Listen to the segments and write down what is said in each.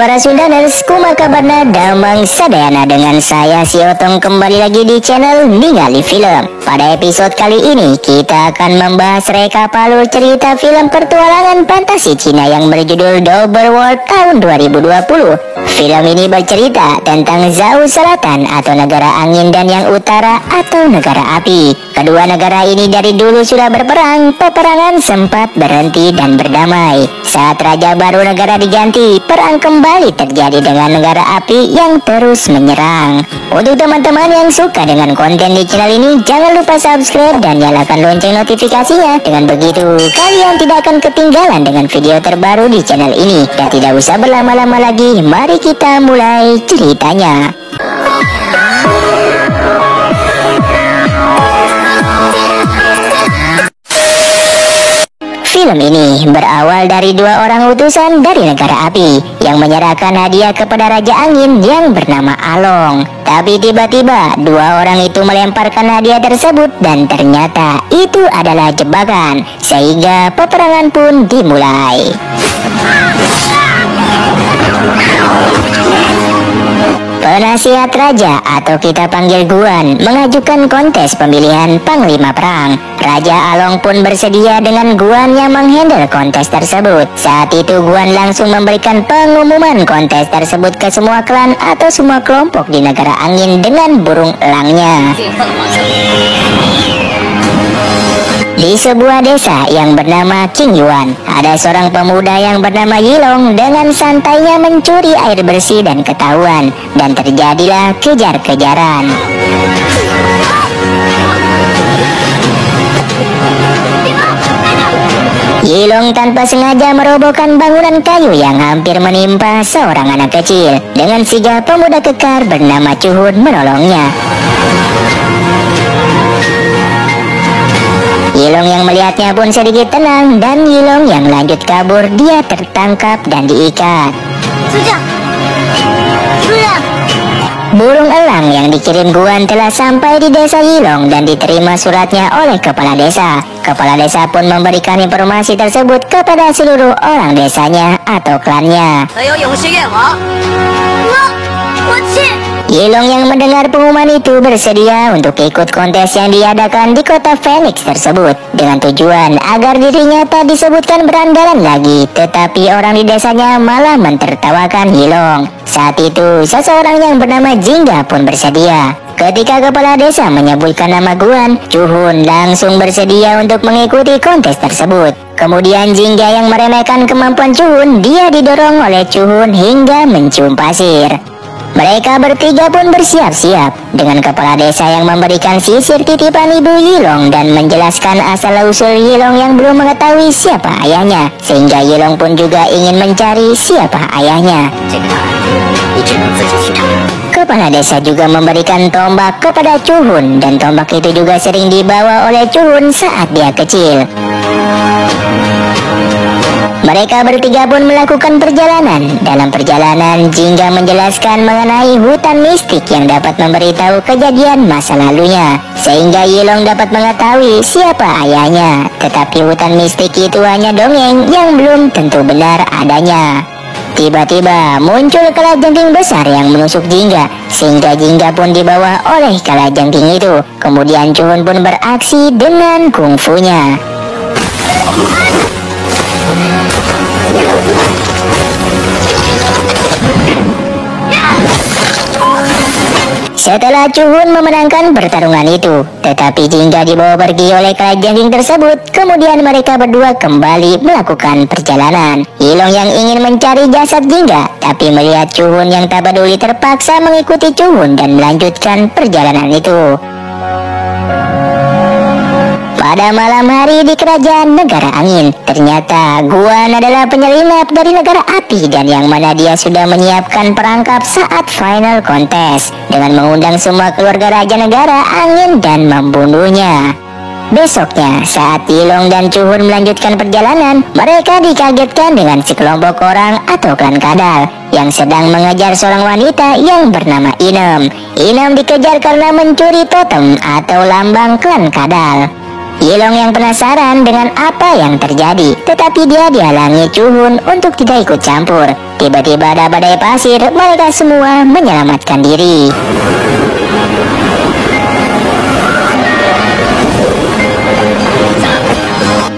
para Sundaners, kumaha kabarna damang sadayana dengan saya si Otong kembali lagi di channel Ningali Film. Pada episode kali ini kita akan membahas rekap alur cerita film pertualangan fantasi Cina yang berjudul The Overworld tahun 2020. Film ini bercerita tentang Zhao Selatan atau negara angin dan yang utara atau negara api. Kedua negara ini dari dulu sudah berperang, peperangan sempat berhenti dan berdamai. Saat raja baru negara diganti, perang kembali terjadi dengan negara api yang terus menyerang. Untuk teman-teman yang suka dengan konten di channel ini, jangan lupa subscribe dan nyalakan lonceng notifikasinya. Dengan begitu, kalian tidak akan ketinggalan dengan video terbaru di channel ini. Dan tidak usah berlama-lama lagi, mari kita mulai ceritanya. Film ini berawal dari dua orang utusan dari negara api yang menyerahkan hadiah kepada Raja Angin yang bernama Along. Tapi tiba-tiba dua orang itu melemparkan hadiah tersebut dan ternyata itu adalah jebakan, sehingga peperangan pun dimulai. Penasihat Raja atau kita panggil Guan mengajukan kontes pemilihan Panglima Perang. Raja Along pun bersedia dengan Guan yang menghandle kontes tersebut. Saat itu Guan langsung memberikan pengumuman kontes tersebut ke semua klan atau semua kelompok di negara angin dengan burung elangnya. Di sebuah desa yang bernama Qingyuan, ada seorang pemuda yang bernama Yilong dengan santainya mencuri air bersih dan ketahuan, dan terjadilah kejar-kejaran. Yilong tanpa sengaja merobohkan bangunan kayu yang hampir menimpa seorang anak kecil. Dengan sigap pemuda kekar bernama Chuhun menolongnya. Yilong yang melihatnya pun sedikit tenang, dan Yilong yang lanjut kabur, dia tertangkap dan diikat. Burung elang yang dikirim Guan telah sampai di desa Yilong dan diterima suratnya oleh kepala desa. Kepala desa pun memberikan informasi tersebut kepada seluruh orang desanya atau klannya. Yilong yang mendengar pengumuman itu bersedia untuk ikut kontes yang diadakan di kota Phoenix tersebut dengan tujuan agar dirinya tak disebutkan berandalan lagi, tetapi orang di desanya malah mentertawakan Yilong. Saat itu seseorang yang bernama Jingga pun bersedia. Ketika kepala desa menyebutkan nama Guan, Chuhun langsung bersedia untuk mengikuti kontes tersebut. Kemudian Jingga yang meremehkan kemampuan Chuhun, dia didorong oleh Chuhun hingga mencium pasir. Mereka bertiga pun bersiap-siap dengan kepala desa yang memberikan sisir titipan ibu Yilong dan menjelaskan asal-usul Yilong yang belum mengetahui siapa ayahnya, sehingga Yilong pun juga ingin mencari siapa ayahnya. Kepala desa juga memberikan tombak kepada Chuhun, dan tombak itu juga sering dibawa oleh Chuhun saat dia kecil. Mereka bertiga pun melakukan perjalanan. Dalam perjalanan, Jingga menjelaskan mengenai hutan mistik yang dapat memberitahu kejadian masa lalunya, sehingga Yilong dapat mengetahui siapa ayahnya. Tetapi hutan mistik itu hanya dongeng yang belum tentu benar adanya. Tiba-tiba muncul kalajengking besar yang menusuk Jingga, sehingga Jingga pun dibawa oleh kalajengking itu. Kemudian Chuhun pun beraksi dengan kungfunya. Setelah Chuhun memenangkan pertarungan itu, tetapi Jingga dibawa pergi oleh kalajengking tersebut. Kemudian mereka berdua kembali melakukan perjalanan. Yilong yang ingin mencari jasad Jingga, tapi melihat Chuhun yang tak peduli terpaksa mengikuti Chuhun dan melanjutkan perjalanan itu. Pada malam hari di kerajaan negara angin, ternyata Guan adalah penyelinap dari negara api dan yang mana dia sudah menyiapkan perangkap saat final kontes dengan mengundang semua keluarga raja negara angin dan membunuhnya. Besoknya, saat Yilong dan Chuhun melanjutkan perjalanan, mereka dikagetkan dengan sekelompok orang atau klan kadal yang sedang mengejar seorang wanita yang bernama Inem. Inem dikejar karena mencuri totem atau lambang klan kadal. Yilong yang penasaran dengan apa yang terjadi, tetapi dia dihalangi Chuhun untuk tidak ikut campur. Tiba-tiba ada badai pasir, mereka semua menyelamatkan diri.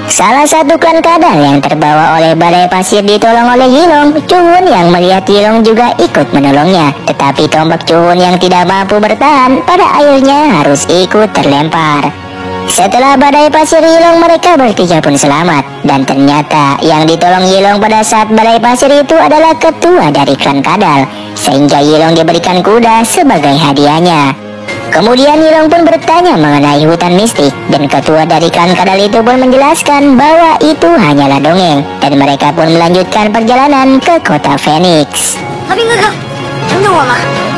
Salah satu klan kadal yang terbawa oleh badai pasir ditolong oleh Yilong. Chuhun yang melihat Yilong juga ikut menolongnya. Tetapi tombak Chuhun yang tidak mampu bertahan pada akhirnya harus ikut terlempar. Setelah badai pasir Yilong, mereka bertiga pun selamat. Dan ternyata yang ditolong Yilong pada saat badai pasir itu adalah ketua dari klan kadal, sehingga Yilong diberikan kuda sebagai hadiahnya. Kemudian Yilong pun bertanya mengenai hutan mistik, dan ketua dari klan kadal itu pun menjelaskan bahwa itu hanyalah dongeng, dan mereka pun melanjutkan perjalanan ke kota Phoenix.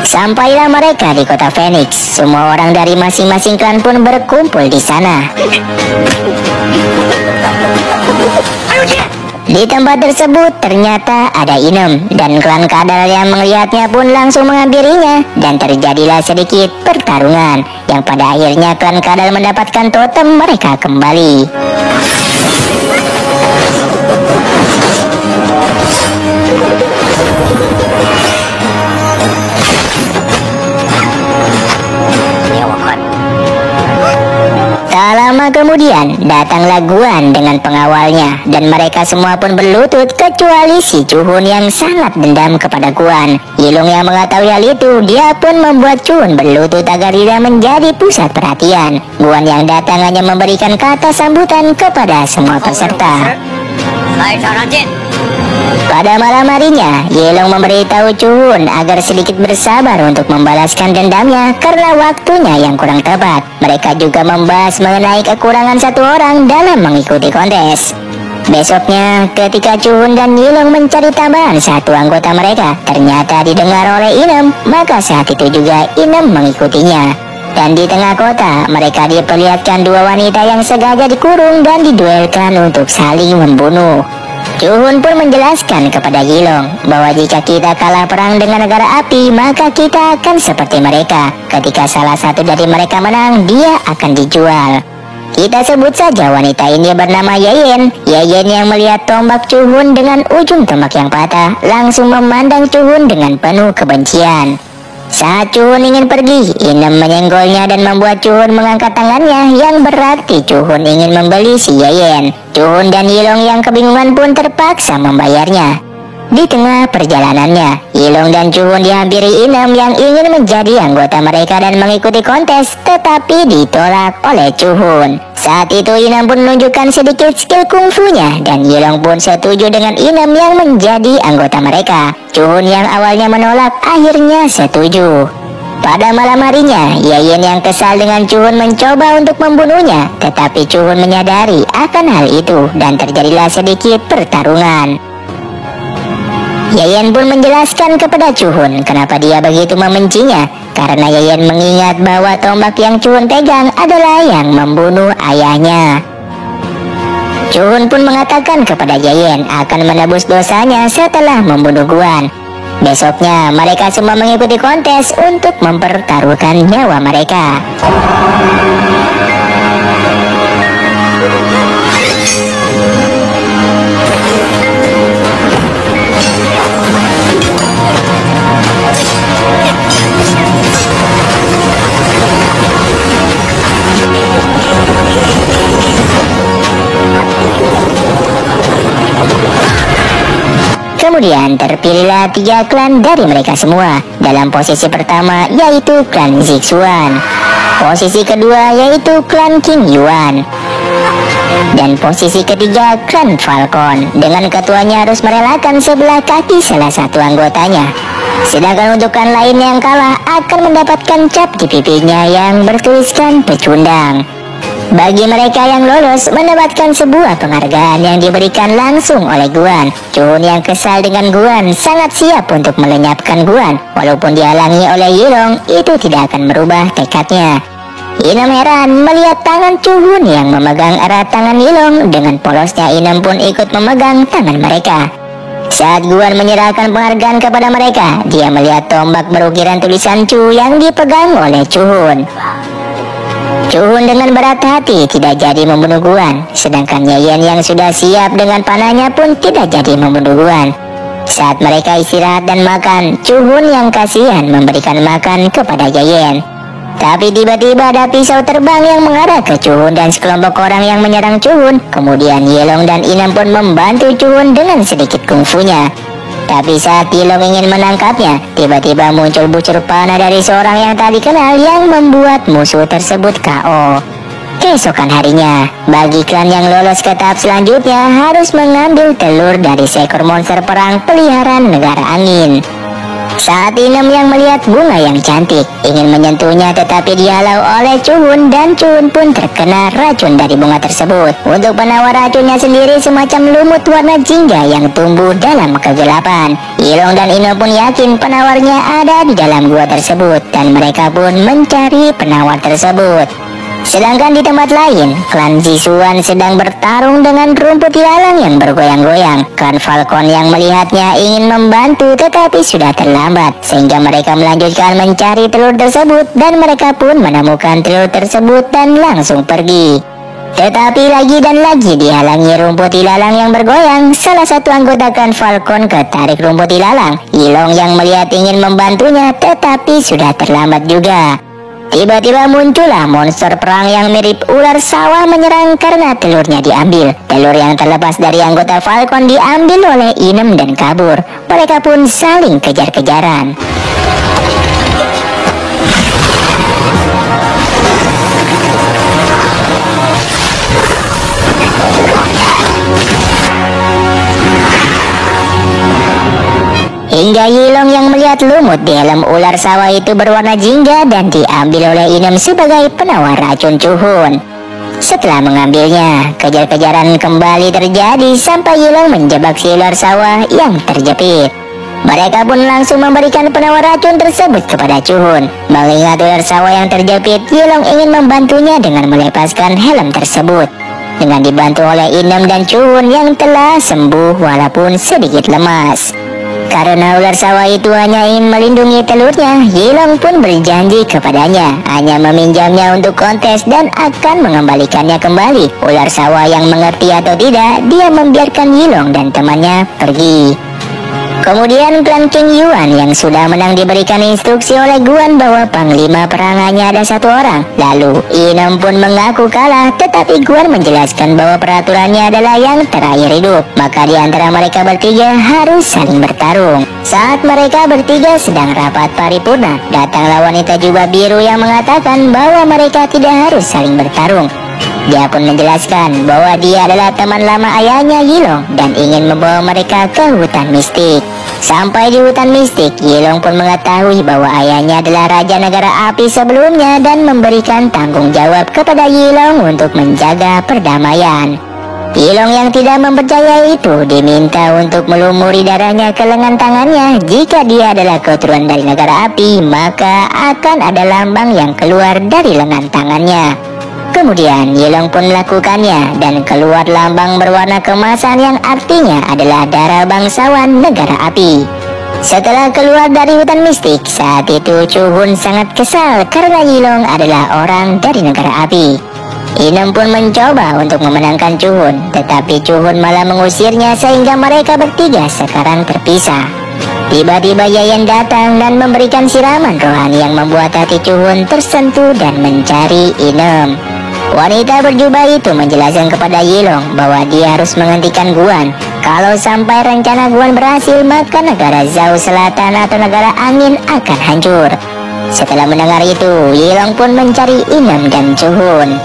Sampailah mereka di kota Phoenix. Semua orang dari masing-masing klan pun berkumpul di sana. Di tempat tersebut ternyata ada Inem, dan klan kadal yang melihatnya pun langsung menghampirinya, dan terjadilah sedikit pertarungan yang pada akhirnya klan kadal mendapatkan totem mereka kembali. Tak lama kemudian datanglah Guan dengan pengawalnya, dan mereka semua pun berlutut kecuali si Chuhun yang sangat dendam kepada Guan. Yilong yang mengetahui hal itu, dia pun membuat Chuhun berlutut agar tidak menjadi pusat perhatian. Guan yang datang hanya memberikan kata sambutan kepada semua peserta. Pada malam harinya, Yilong memberitahu Chuhun agar sedikit bersabar untuk membalaskan dendamnya karena waktunya yang kurang tepat. Mereka juga membahas mengenai kekurangan satu orang dalam mengikuti kontes. Besoknya, ketika Chuhun dan Yilong mencari tambahan satu anggota mereka, ternyata didengar oleh Inem, maka saat itu juga Inem mengikutinya. Dan di tengah kota, mereka diperlihatkan dua wanita yang sengaja dikurung dan diduelkan untuk saling membunuh. Chuhun pun menjelaskan kepada Yilong bahwa jika kita kalah perang dengan negara api, maka kita akan seperti mereka. Ketika salah satu dari mereka menang, dia akan dijual. Kita sebut saja wanita ini bernama Yeyen. Yeyen yang melihat tombak Chuhun dengan ujung tombak yang patah, langsung memandang Chuhun dengan penuh kebencian. Saat Chuhun ingin pergi, Inem menyenggolnya dan membuat Chuhun mengangkat tangannya, yang berarti Chuhun ingin membeli si Yeyen. Chuhun dan Yilong yang kebingungan pun terpaksa membayarnya. Di tengah perjalanannya, Yilong dan Chuhun dihampiri Inem yang ingin menjadi anggota mereka dan mengikuti kontes, tetapi ditolak oleh Chuhun. Saat itu Inem pun menunjukkan sedikit skill kungfunya, dan Yilong pun setuju dengan Inem yang menjadi anggota mereka. Chuhun yang awalnya menolak akhirnya setuju. Pada malam harinya, Yeyen yang kesal dengan Chuhun mencoba untuk membunuhnya, tetapi Chuhun menyadari akan hal itu dan terjadilah sedikit pertarungan. Yeyen pun menjelaskan kepada Chuhun kenapa dia begitu membencinya, karena Yeyen mengingat bahwa tombak yang Chuhun pegang adalah yang membunuh ayahnya. Chuhun pun mengatakan kepada Yeyen akan menebus dosanya setelah membunuh Guan. Besoknya mereka semua mengikuti kontes untuk mempertaruhkan nyawa mereka. Kemudian terpilihlah 3 klan dari mereka semua. Dalam posisi pertama yaitu klan Zixuan, posisi kedua yaitu klan King Yuan, dan posisi ketiga klan Falcon. Dengan ketuanya harus merelakan sebelah kaki salah satu anggotanya. Sedangkan untuk klan lain yang kalah akan mendapatkan cap di pipinya yang bertuliskan pecundang. Bagi mereka yang lolos mendapatkan sebuah penghargaan yang diberikan langsung oleh Guan. Chuhun yang kesal dengan Guan sangat siap untuk melenyapkan Guan. Walaupun dihalangi oleh Yilong, itu tidak akan merubah tekadnya. Inem heran melihat tangan Chuhun yang memegang erat tangan Yilong. Dengan polosnya Inem pun ikut memegang tangan mereka. Saat Guan menyerahkan penghargaan kepada mereka, dia melihat tombak berukiran tulisan Chu yang dipegang oleh Chuhun. Chuhun dengan berat hati tidak jadi membunuh Guan, sedangkan Yeyen yang sudah siap dengan panahnya pun tidak jadi membunuh Guan. Saat mereka istirahat dan makan, Chuhun yang kasihan memberikan makan kepada Jayen. Tapi tiba-tiba ada pisau terbang yang mengarah ke Chuhun dan sekelompok orang yang menyerang Chuhun. Kemudian Yelong dan Inam pun membantu Chuhun dengan sedikit kungfunya. Tapi saat Yelong ingin menangkapnya, tiba-tiba muncul bucur panah dari seorang yang tak dikenal yang membuat musuh tersebut KO. Keesokan harinya, bagi klan yang lolos ke tahap selanjutnya harus mengambil telur dari seekor monster perang peliharaan negara angin. Saat Inem yang melihat bunga yang cantik ingin menyentuhnya, tetapi dihalau oleh Chuhun dan Chuhun pun terkena racun dari bunga tersebut. Untuk penawar racunnya sendiri semacam lumut warna jingga yang tumbuh dalam kegelapan. Yelong dan Inem pun yakin penawarnya ada di dalam gua tersebut dan mereka pun mencari penawar tersebut. Sedangkan di tempat lain, klan Zisuan sedang bertarung dengan rumput ilalang yang bergoyang-goyang. Klan Falcon yang melihatnya ingin membantu tetapi sudah terlambat, sehingga mereka melanjutkan mencari telur tersebut dan mereka pun menemukan telur tersebut dan langsung pergi. Tetapi lagi dan lagi dihalangi rumput ilalang yang bergoyang. Salah satu anggota klan Falcon ketarik rumput ilalang. Yelong yang melihat ingin membantunya tetapi sudah terlambat juga. Tiba-tiba muncullah monster perang yang mirip ular sawah menyerang karena telurnya diambil. Telur yang terlepas dari anggota Falcon diambil oleh Inem dan kabur. Mereka pun saling kejar-kejaran. Hingga Yelong yang melihat lumut di helm ular sawah itu berwarna jingga dan diambil oleh Inem sebagai penawar racun Chuhun. Setelah mengambilnya, kejar-kejaran kembali terjadi sampai Yelong menjebak si ular sawah yang terjepit. Mereka pun langsung memberikan penawar racun tersebut kepada Chuhun. Mengingat ular sawah yang terjepit, Yelong ingin membantunya dengan melepaskan helm tersebut. Dengan dibantu oleh Inem dan Chuhun yang telah sembuh walaupun sedikit lemas. Karena ular sawah itu hanya ingin melindungi telurnya, Yelong pun berjanji kepadanya hanya meminjamnya untuk kontes dan akan mengembalikannya kembali. Ular sawah yang mengerti atau tidak, dia membiarkan Yelong dan temannya pergi. Kemudian klan King Yuan yang sudah menang diberikan instruksi oleh Guan bahwa panglima perang hanya ada satu orang. Lalu Inem pun mengaku kalah, tetapi Guan menjelaskan bahwa peraturannya adalah yang terakhir hidup. Maka di antara mereka bertiga harus saling bertarung. Saat mereka bertiga sedang rapat paripurna, datanglah wanita jubah biru yang mengatakan bahwa mereka tidak harus saling bertarung. Dia pun menjelaskan bahwa dia adalah teman lama ayahnya Yelong dan ingin membawa mereka ke hutan mistik. Sampai di hutan mistik, Yelong pun mengetahui bahwa ayahnya adalah raja negara api sebelumnya dan memberikan tanggung jawab kepada Yelong untuk menjaga perdamaian. Yelong yang tidak mempercayai itu diminta untuk melumuri darahnya ke lengan tangannya. Jika dia adalah keturunan dari negara api, maka akan ada lambang yang keluar dari lengan tangannya. Kemudian Yelong pun melakukannya dan keluar lambang berwarna kemasan yang artinya adalah darah bangsawan negara api. Setelah keluar dari hutan mistik, saat itu Chuhun sangat kesal karena Yelong adalah orang dari negara api. Inem pun mencoba untuk memenangkan Chuhun, tetapi Chuhun malah mengusirnya sehingga mereka bertiga sekarang terpisah. Tiba-tiba Yayan datang dan memberikan siraman rohani yang membuat hati Chuhun tersentuh dan mencari Inem. Wanita berjubah itu menjelaskan kepada Yelong bahwa dia harus menghentikan Guan. Kalau sampai rencana Guan berhasil, maka negara Zhao Selatan atau negara angin akan hancur. Setelah mendengar itu, Yelong pun mencari Inem dan Chuhun.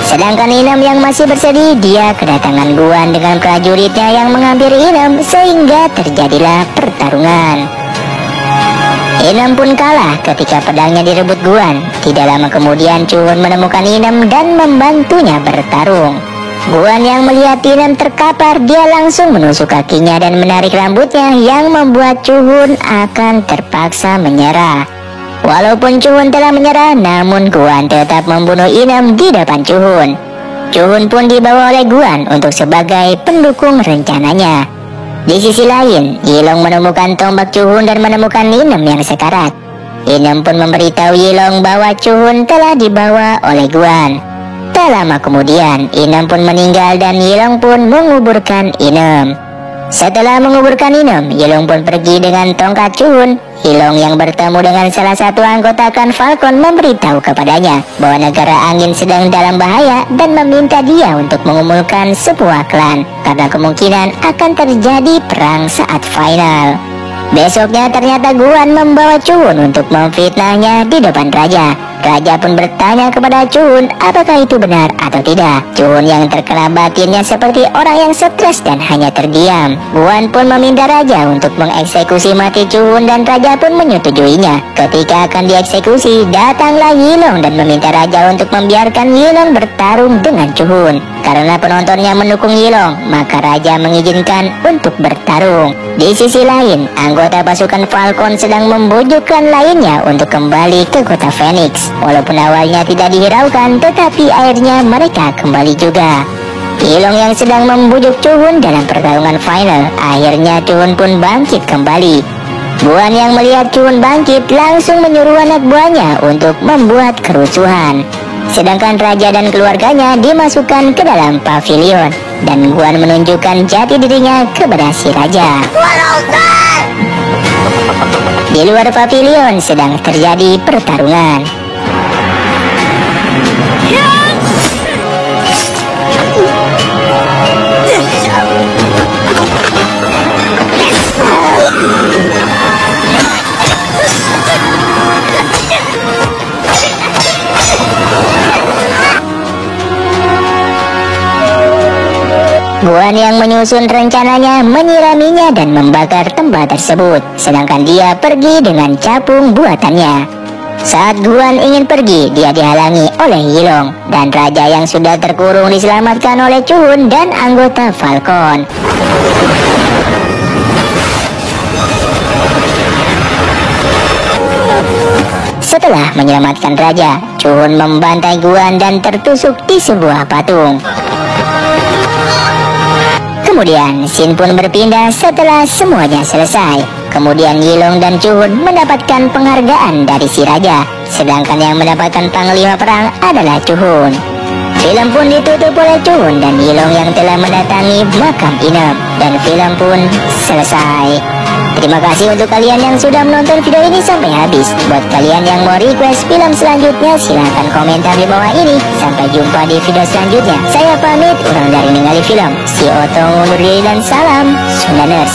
Sedangkan Inem yang masih bersedih, dia kedatangan Guan dengan prajuritnya yang menghampiri Inem sehingga terjadilah pertarungan. Inem pun kalah ketika pedangnya direbut Guan. Tidak lama kemudian Chuhun menemukan Inem dan membantunya bertarung. Guan yang melihat Inem terkapar, dia langsung menusuk kakinya dan menarik rambutnya yang membuat Chuhun akan terpaksa menyerah. Walaupun Chuhun telah menyerah, namun Guan tetap membunuh Inem di depan Chuhun. Chuhun pun dibawa oleh Guan untuk sebagai pendukung rencananya. Di sisi lain, Yelong menemukan tombak Chuhun dan menemukan Inem yang sekarat. Inem pun memberitahu Yelong bahwa Chuhun telah dibawa oleh Guan. Tak lama kemudian, Inem pun meninggal dan Yelong pun menguburkan Inem. Setelah menguburkan Inem, Yilong pun pergi dengan tongkat Chun. Yilong yang bertemu dengan salah satu anggota klan Falcon memberitahu kepadanya bahwa negara angin sedang dalam bahaya dan meminta dia untuk mengumpulkan sebuah klan karena kemungkinan akan terjadi perang saat final. Besoknya ternyata Guan membawa Chun untuk memfitnahnya di depan raja. Raja pun bertanya kepada Chun apakah itu benar atau tidak. Chun yang terkena batinnya seperti orang yang stres dan hanya terdiam. Guan pun meminta raja untuk mengeksekusi mati Chun dan raja pun menyetujuinya. Ketika akan dieksekusi, datanglah Yilong dan meminta raja untuk membiarkan Yilong bertarung dengan Chun. Karena penontonnya mendukung Yilong, maka raja mengizinkan untuk bertarung. Di sisi lain, anggota pasukan Falcon sedang membujukkan lainnya untuk kembali ke kota Phoenix. Walaupun awalnya tidak dihiraukan, tetapi akhirnya mereka kembali juga. Yilong yang sedang membujuk Chun dalam pertarungan final, akhirnya Chun pun bangkit kembali. Guan yang melihat Chun bangkit langsung menyuruh anak buahnya untuk membuat kerusuhan. Sedangkan raja dan keluarganya dimasukkan ke dalam pavilion dan Guan menunjukkan jati dirinya kepada si raja. Di luar pavilion sedang terjadi pertarungan. Guan yang menyusun rencananya menyiraminya dan membakar tempat tersebut, sedangkan dia pergi dengan capung buatannya. Saat Guan ingin pergi, dia dihalangi oleh Yilong dan raja yang sudah terkurung diselamatkan oleh Chun dan anggota Falcon. Setelah menyelamatkan raja, Chun membantai Guan dan tertusuk di sebuah patung. Kemudian scene pun berpindah setelah semuanya selesai. Kemudian Yilong dan Chun mendapatkan penghargaan dari si raja, sedangkan yang mendapatkan panglima perang adalah Chun. Film pun ditutup oleh Chun dan Yilong yang telah mendatangi makam Inem, dan film pun selesai. Terima kasih untuk kalian yang sudah menonton video ini sampai habis. Buat kalian yang mau request film selanjutnya, silahkan komentar di bawah ini. Sampai jumpa di video selanjutnya. Saya pamit, urang dari Ningali Film. Si Otong undur diri dan salam Sundaners.